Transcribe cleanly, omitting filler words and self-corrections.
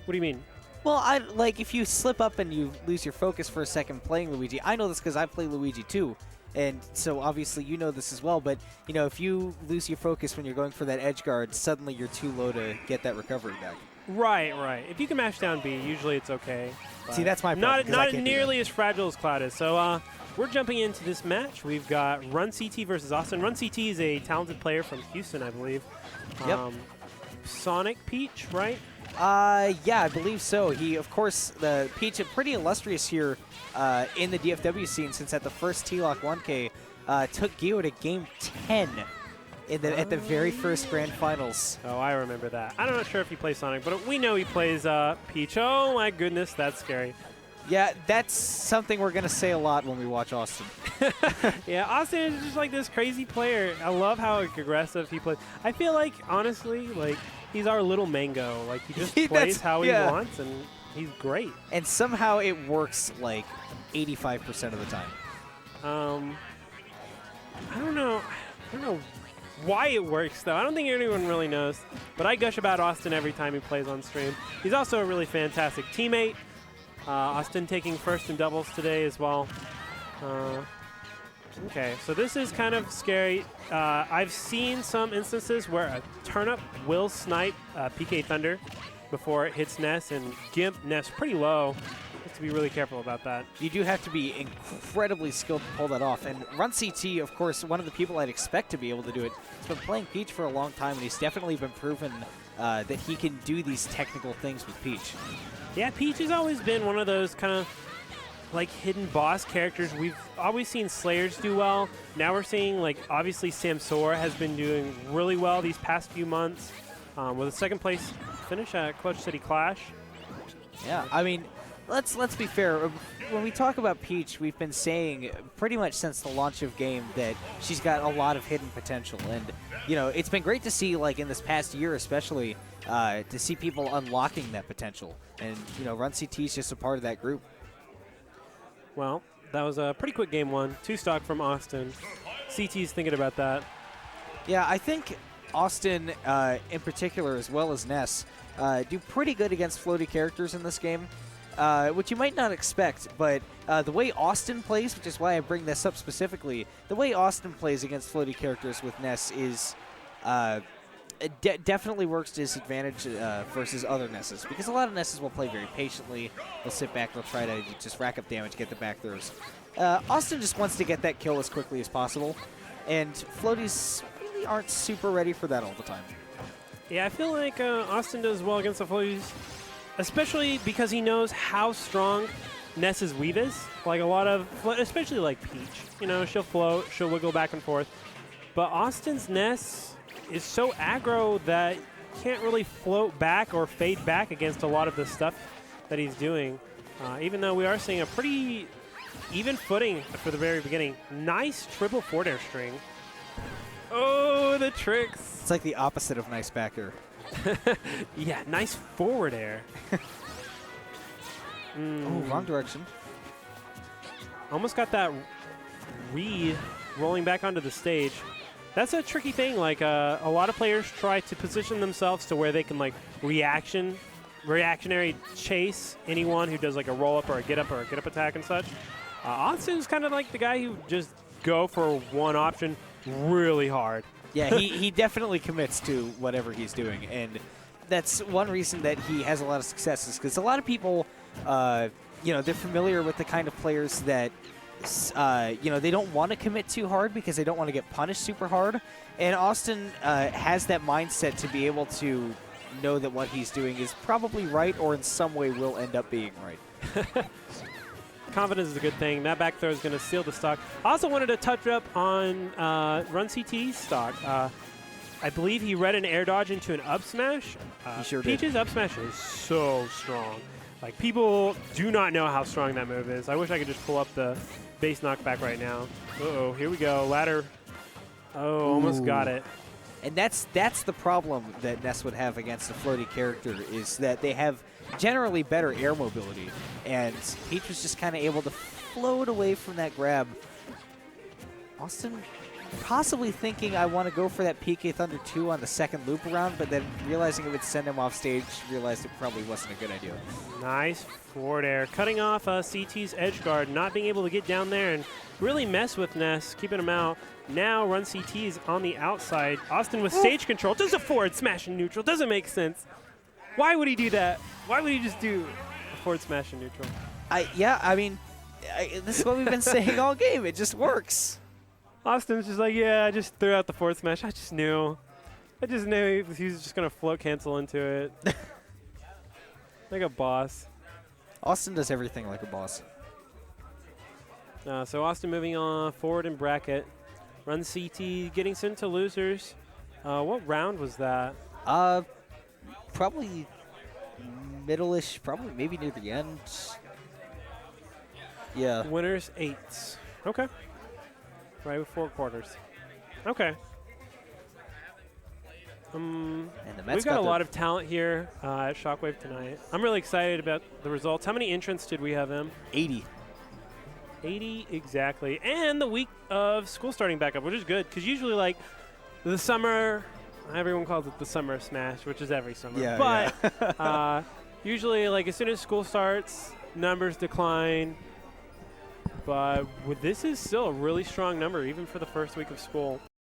What do you mean? Well, like if you slip up and you lose your focus for a second playing Luigi, I know this because I play Luigi too, and so obviously you know this as well. But you know, if you lose your focus when you're going for that edge guard, suddenly you're too low to get that recovery back. Right, right. If you can mash down B, usually it's okay. See, that's my problem. Not nearly as fragile as Cloud is. So we're jumping into this match. We've got RunCT versus Awestin. RunCT is a talented player from Houston, I believe. Yep. Sonic Peach, right? Yeah, I believe so. He, of course, the Peach, pretty illustrious here in the DFW scene, since at the first T-Lock 1K took Gio to Game 10 at the very first Grand Finals. Oh, I remember that. I'm not sure if he plays Sonic, but we know he plays Peach. Oh my goodness, that's scary. Yeah, that's something we're going to say a lot when we watch Awestin. Yeah, Awestin is just like this crazy player. I love how aggressive he plays. I feel like, honestly, like, he's our little Mango. Like, he just plays how he wants, and he's great. And somehow it works, like, 85% of the time. I don't know why it works, though. I don't think anyone really knows. But I gush about Awestin every time he plays on stream. He's also a really fantastic teammate. Awestin taking first in doubles today as well. Okay, so this is kind of scary. I've seen some instances where a turnip will snipe PK Thunder before it hits Ness, and Gimp Ness pretty low. You have to be really careful about that. You do have to be incredibly skilled to pull that off. And RunCT, of course, one of the people I'd expect to be able to do it. He's been playing Peach for a long time, and he's definitely been proven that he can do these technical things with Peach. Yeah, Peach has always been one of those kind of like hidden boss characters. We've always seen Slayers do well. Now we're seeing, like, obviously Samsora has been doing really well these past few months with a second place finish at Clutch City Clash. Yeah, I mean, let's be fair. When we talk about Peach, we've been saying pretty much since the launch of game that she's got a lot of hidden potential. And, you know, it's been great to see, like, in this past year especially, to see people unlocking that potential. And, you know, RunCT is just a part of that group. Well, that was a pretty quick game one. 2 stock from Awestin. CT's thinking about that. Yeah, I think Awestin in particular, as well as Ness, do pretty good against floaty characters in this game, which you might not expect. But the way Awestin plays, which is why I bring this up specifically, the way Awestin plays against floaty characters with Ness is it definitely works to his advantage versus other Nesses, because a lot of Nesses will play very patiently. They'll sit back, they'll try to just rack up damage, get the back throws. Awestin just wants to get that kill as quickly as possible, and floaties really aren't super ready for that all the time. Yeah, I feel like Awestin does well against the floaties, especially because he knows how strong Ness's weave is. Like a lot of, especially like Peach, you know, she'll float, she'll wiggle back and forth, but Austin's Ness is so aggro that you can't really float back or fade back against a lot of the stuff that he's doing. Even though we are seeing a pretty even footing for the very beginning. Nice triple forward air string. Oh, the tricks. It's like the opposite of nice back air. Yeah, nice forward air. Oh, wrong direction. Almost got that read rolling back onto the stage. That's a tricky thing. Like a lot of players try to position themselves to where they can like reactionary chase anyone who does like a roll up or a get up attack and such. Awestin's kind of like the guy who just go for one option really hard. Yeah, he definitely commits to whatever he's doing, and that's one reason that he has a lot of successes, because a lot of people, you know, they're familiar with the kind of players that you know, they don't want to commit too hard because they don't want to get punished super hard. And Awestin has that mindset to be able to know that what he's doing is probably right, or in some way will end up being right. Confidence is a good thing. That back throw is going to seal the stock. I also wanted to touch up on RunCT's stock. I believe he read an air dodge into an up smash. He sure did. Peach's up smash is so strong. Like, people do not know how strong that move is. I wish I could just pull up the base knockback right now. Uh-oh, here we go. Ladder. Oh, almost got it. And that's the problem that Ness would have against a floaty character, is that they have generally better air mobility. And Peach was just kind of able to float away from that grab. Awestin possibly thinking I want to go for that PK Thunder 2 on the second loop around, but then realizing it would send him off stage, realized it probably wasn't a good idea. Nice forward air. Cutting off CT's edge guard, not being able to get down there and really mess with Ness, keeping him out. Now RunCT is on the outside. Awestin with stage control. Does a forward smash in neutral. Doesn't make sense. Why would he do that? Why would he just do a forward smash in neutral? I mean, this is what we've been saying all game. It just works. Awestin's just like, yeah, I just threw out the forward smash. I just knew he was just going to float cancel into it. Like a boss. Awestin does everything like a boss. So Awestin moving on forward in bracket. RunCT getting sent to losers. What round was that? Probably middle-ish, probably maybe near the end. Yeah. Winners 8s. Okay. Right with 4 quarters. Okay. And the Mets We've got a lot of talent here at Shockwave tonight. I'm really excited about the results. How many entrants did we have, Em? 80. 80 exactly. And the week of school starting back up, which is good because usually, like, the summer, everyone calls it the summer smash, which is every summer. Yeah, but usually, like, as soon as school starts, numbers decline. But this is still a really strong number, even for the first week of school.